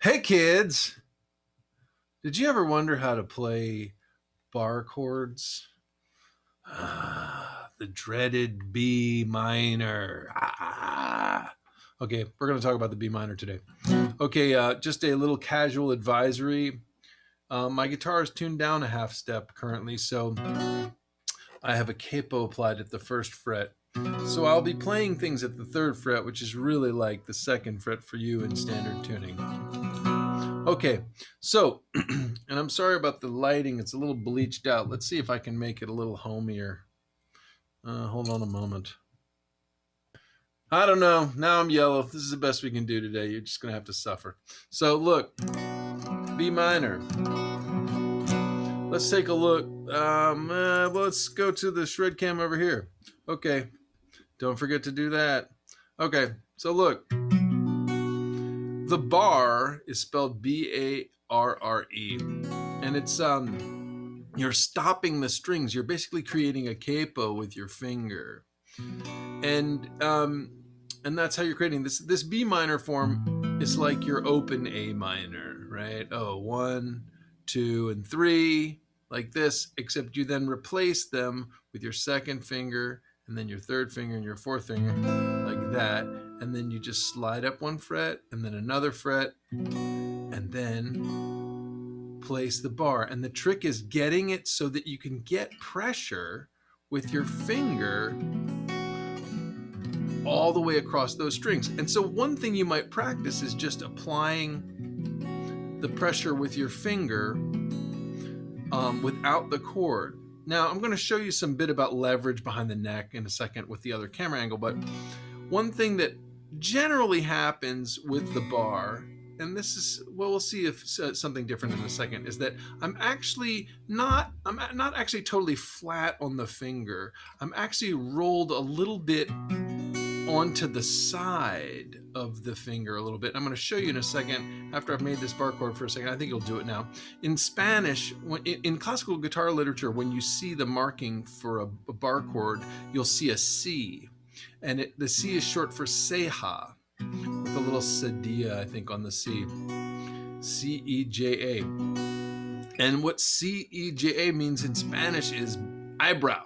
Hey kids, did you ever wonder how to play bar chords? The dreaded B minor. Okay, we're going to talk about the B minor today. Okay, just a little casual advisory. My guitar is tuned down a half step currently, so I have a capo applied at the first fret. So I'll be playing things at the third fret, which is really like the second fret for you in standard tuning. Okay, so, and I'm sorry about the lighting. It's a little bleached out. Let's see if I can make it a little homier. Hold on a moment. I don't know. Now I'm yellow. This is the best we can do today. You're just going to have to suffer. So, look, B minor. Let's take a look. Let's go to the shred cam over here. Okay, don't forget to do that. Okay, so look. The bar is spelled B-A-R-R-E. And it's you're stopping the strings. You're basically creating a capo with your finger, and that's how you're creating this B minor form. Is like your open A minor, right? Oh, 1, 2, and 3, like this. Except you then replace them with your second finger, and then your third finger, and your fourth finger, like that. And then you just slide up one fret, and then another fret, and then place the bar. And the trick is getting it so that you can get pressure with your finger all the way across those strings. And so one thing you might practice is just applying the pressure with your finger without the chord. Now I'm going to show you some bit about leverage behind the neck in a second with the other camera angle, but one thing that generally happens with the bar, and this is, well, we'll see if something different in a second, is that I'm not actually totally flat on the finger. I'm actually rolled a little bit onto the side of the finger a little bit. I'm going to show you in a second after I've made this bar chord for a second. I think you'll do it now. In Spanish, in classical guitar literature, when you see the marking for a bar chord, you'll see a C. And the C is short for ceja, with a little cedilla, I think, on the C. C-E-J-A. And what C-E-J-A means in Spanish is eyebrow.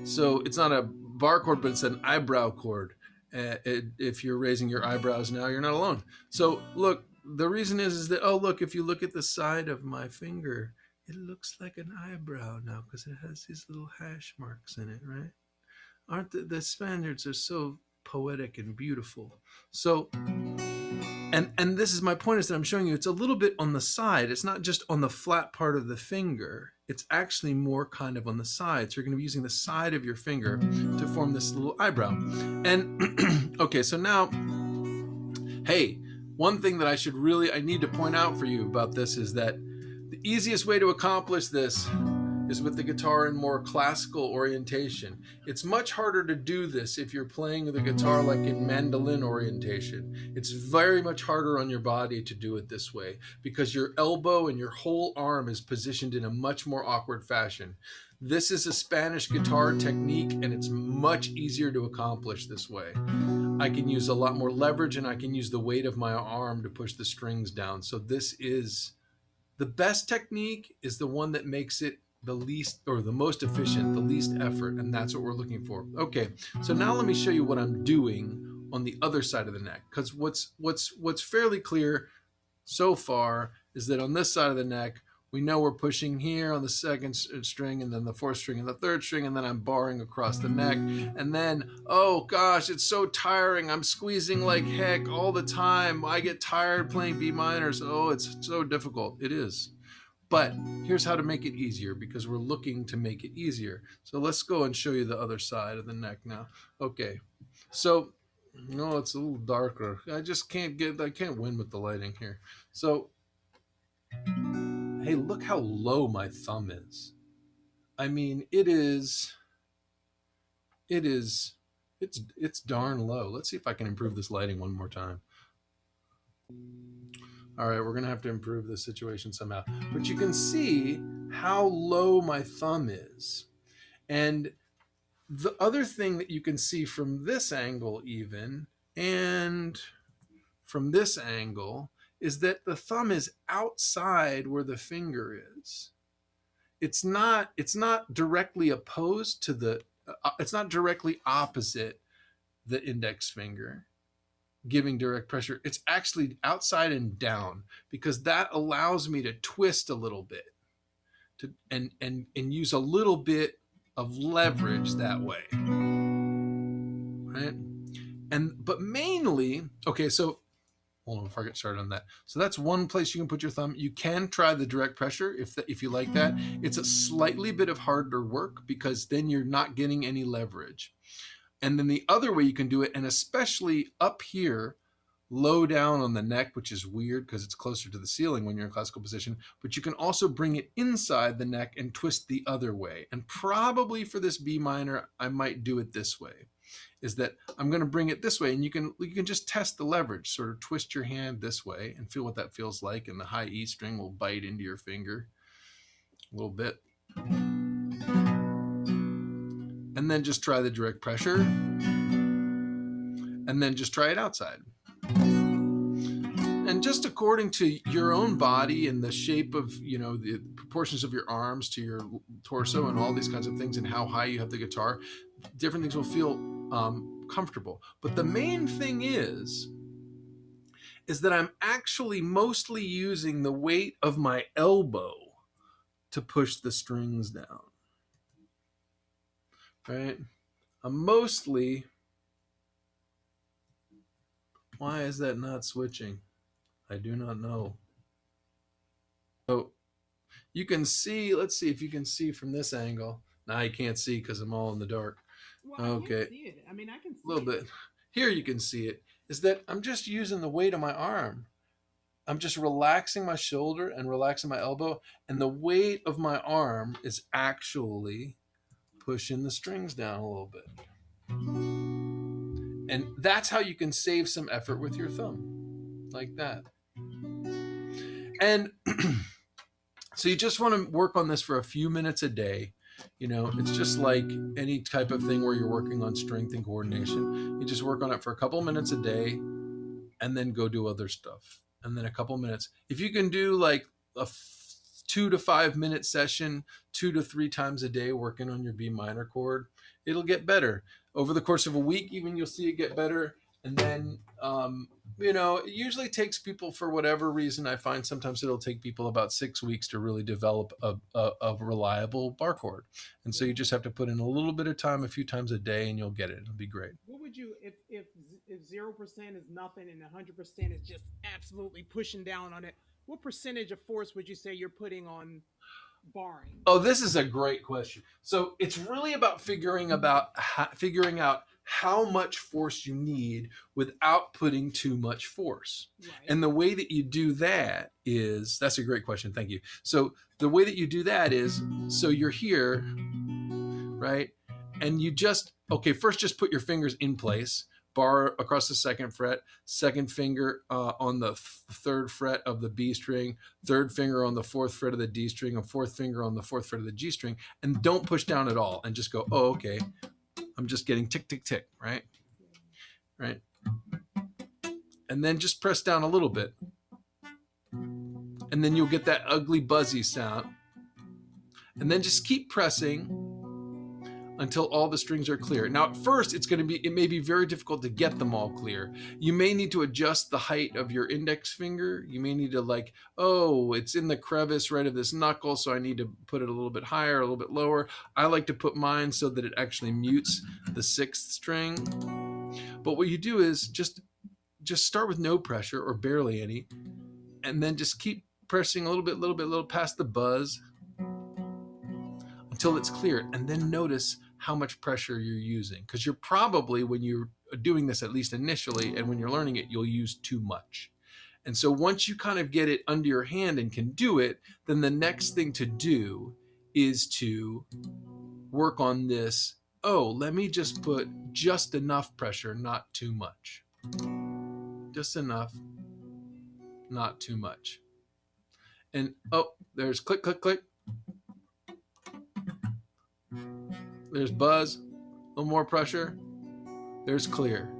So it's not a bar chord, but it's an eyebrow chord. If you're raising your eyebrows now, you're not alone. So look, the reason is that, oh, look, if you look at the side of my finger, it looks like an eyebrow now because it has these little hash marks in it, right? Aren't the Spaniards are so poetic and beautiful. So, and this is my point, is that I'm showing you it's a little bit on the side. It's not just on the flat part of the finger. It's actually more kind of on the side. So you're going to be using the side of your finger to form this little eyebrow. And okay, so now, hey, one thing that I need to point out for you about this is that the easiest way to accomplish this is with the guitar in more classical orientation. It's much harder to do this if you're playing the guitar like in mandolin orientation. It's very much harder on your body to do it this way because your elbow and your whole arm is positioned in a much more awkward fashion. This is a Spanish guitar technique, and it's much easier to accomplish this way. I can use a lot more leverage, and I can use the weight of my arm to push the strings down. So this is the best technique, is the one that makes it the least, or the most efficient, the least effort, and that's what we're looking for. Okay, so now let me show you what I'm doing on the other side of the neck, because what's fairly clear so far is that on this side of the neck, we know we're pushing here on the second string, and then the fourth string and the third string, and then I'm barring across the neck. And then, oh gosh, it's so tiring. I'm squeezing like heck all the time. I get tired playing B minors. Oh, it's so difficult. It is. But here's how to make it easier, because we're looking to make it easier. So let's go and show you the other side of the neck now. Okay, so no, it's a little darker. I can't win with the lighting here. So, hey, look how low my thumb is. I mean, it's darn low. Let's see if I can improve this lighting one more time. All right, we're going to have to improve this situation somehow. But you can see how low my thumb is. And the other thing that you can see from this angle even, and from this angle, is that the thumb is outside where the finger is. It's not directly opposed to the it's not directly opposite the index finger giving direct pressure. It's actually outside and down, because that allows me to twist a little bit to and use a little bit of leverage that way, right? And but mainly, okay, so hold on before I get started on that. So that's one place you can put your thumb. You can try the direct pressure if you like that. It's a slightly bit of harder work because then you're not getting any leverage. And then the other way you can do it, and especially up here, low down on the neck, which is weird because it's closer to the ceiling when you're in classical position, but you can also bring it inside the neck and twist the other way. And probably for this B minor, I might do it this way, is that I'm going to bring it this way, and you can just test the leverage, sort of twist your hand this way and feel what that feels like, and the high E string will bite into your finger a little bit. And then just try the direct pressure, and then just try it outside. And just according to your own body and the shape of, the proportions of your arms to your torso and all these kinds of things, and how high you have the guitar, different things will feel comfortable. But the main thing is that I'm actually mostly using the weight of my elbow to push the strings down, right? I'm mostly, why is that not switching? I do not know. So you can see, let's see if you can see from this angle. Now you can't see because I'm all in the dark. Well, okay. I can't see it. I mean, I can see a little bit. Here you can see it. Is that I'm just using the weight of my arm. I'm just relaxing my shoulder and relaxing my elbow, and the weight of my arm is actually pushing the strings down a little bit. And that's how you can save some effort with your thumb, like that. And so you just want to work on this for a few minutes a day. It's just like any type of thing where you're working on strength and coordination. You just work on it for a couple minutes a day, and then go do other stuff. And then a couple minutes. If you can do like a 2 to 5 minute session 2 to 3 times a day working on your B minor chord, it'll get better. Over the course of a week, even, you'll see it get better. And then, it usually takes people, for whatever reason, I find sometimes it'll take people about 6 weeks to really develop a reliable bar chord. And so you just have to put in a little bit of time, a few times a day, and you'll get it. It'll be great. What would you, if 0% is nothing and 100% is just absolutely pushing down on it, what percentage of force would you say you're putting on barring? Oh, this is a great question. So it's really about figuring out how much force you need without putting too much force. Right. And the way that you do that is, that's a great question. Thank you. So the way that you do that is, so you're here, right? And you first just put your fingers in place, bar across the second fret, second finger on the third fret of the B string, third finger on the fourth fret of the D string, and fourth finger on the fourth fret of the G string, and don't push down at all, and just go, oh, okay, I'm just getting tick, tick, tick, right? Right? And then just press down a little bit. And then you'll get that ugly buzzy sound. And then just keep pressing until all the strings are clear. Now, at first, it may be very difficult to get them all clear. You may need to adjust the height of your index finger. You may need to it's in the crevice right of this knuckle, so I need to put it a little bit higher, a little bit lower. I like to put mine so that it actually mutes the sixth string. But what you do is just start with no pressure or barely any, and then just keep pressing a little past the buzz until it's clear, and then notice how much pressure you're using, because you're probably, when you're doing this, at least initially, and when you're learning it, you'll use too much. And so once you kind of get it under your hand and can do it, then the next thing to do is to work on this. Oh, let me just put just enough pressure, not too much. Just enough, not too much. And there's click, click, click. There's buzz, a little more pressure. There's clear.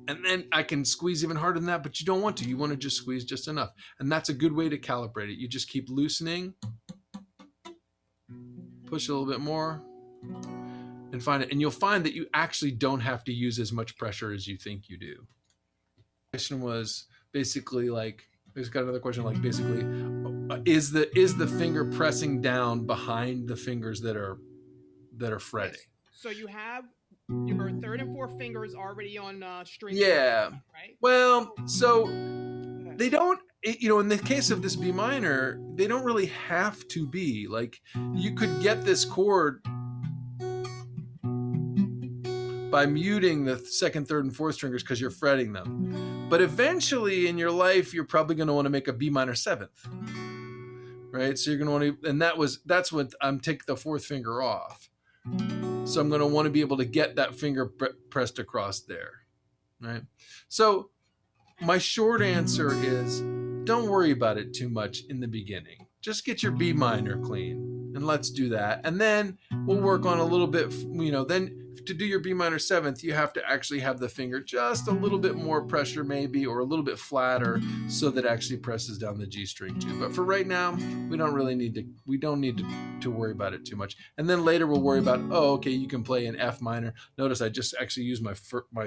And then I can squeeze even harder than that, but you don't want to. You want to just squeeze just enough. And that's a good way to calibrate it. You just keep loosening, push a little bit more, and find it. And you'll find that you actually don't have to use as much pressure as you think you do. The question was basically like, there's got another question like basically, is the finger pressing down behind the fingers that are fretting? Yes. So you have your third and fourth fingers already on string one, Yeah. right? Well, so Go ahead. they don't, in the case of this B minor, they don't really have to be. Like, you could get this chord by muting the second, third, and fourth stringers because you're fretting them. But eventually in your life, you're probably going to want to make a B minor seventh, right? So you're going to want to, and that's what I'm taking the fourth finger off. So I'm going to want to be able to get that finger pressed across there, right? So my short answer is, don't worry about it too much in the beginning. Just get your B minor clean, and let's do that. And then we'll work on a little bit, then to do your B minor seventh, you have to actually have the finger just a little bit more pressure maybe, or a little bit flatter, so that it actually presses down the G string too. But for right now, we don't need to worry about it too much. And then later we'll worry about, okay, you can play an F minor. Notice I just actually used my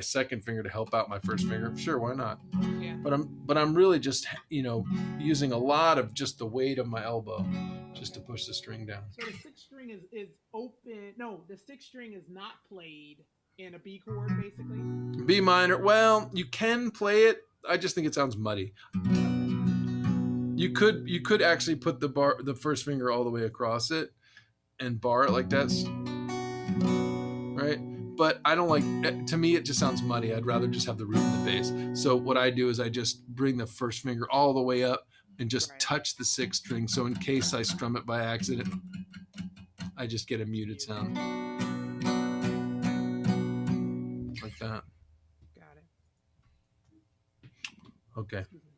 second finger to help out my first finger. Sure, why not? Yeah. But I'm really just using a lot of just the weight of my elbow just to push the string down. So the sixth string is open. No, the sixth string is not played in a B chord, basically. B minor. Well, you can play it. I just think it sounds muddy. You could actually put the first finger all the way across it and bar it like this, right? But I don't like. To me, it just sounds muddy. I'd rather just have the root and the bass. So what I do is I just bring the first finger all the way up and just Right. touch the sixth string. So in case I strum it by accident, I just get a muted sound like that. Got it. Okay. Excuse me.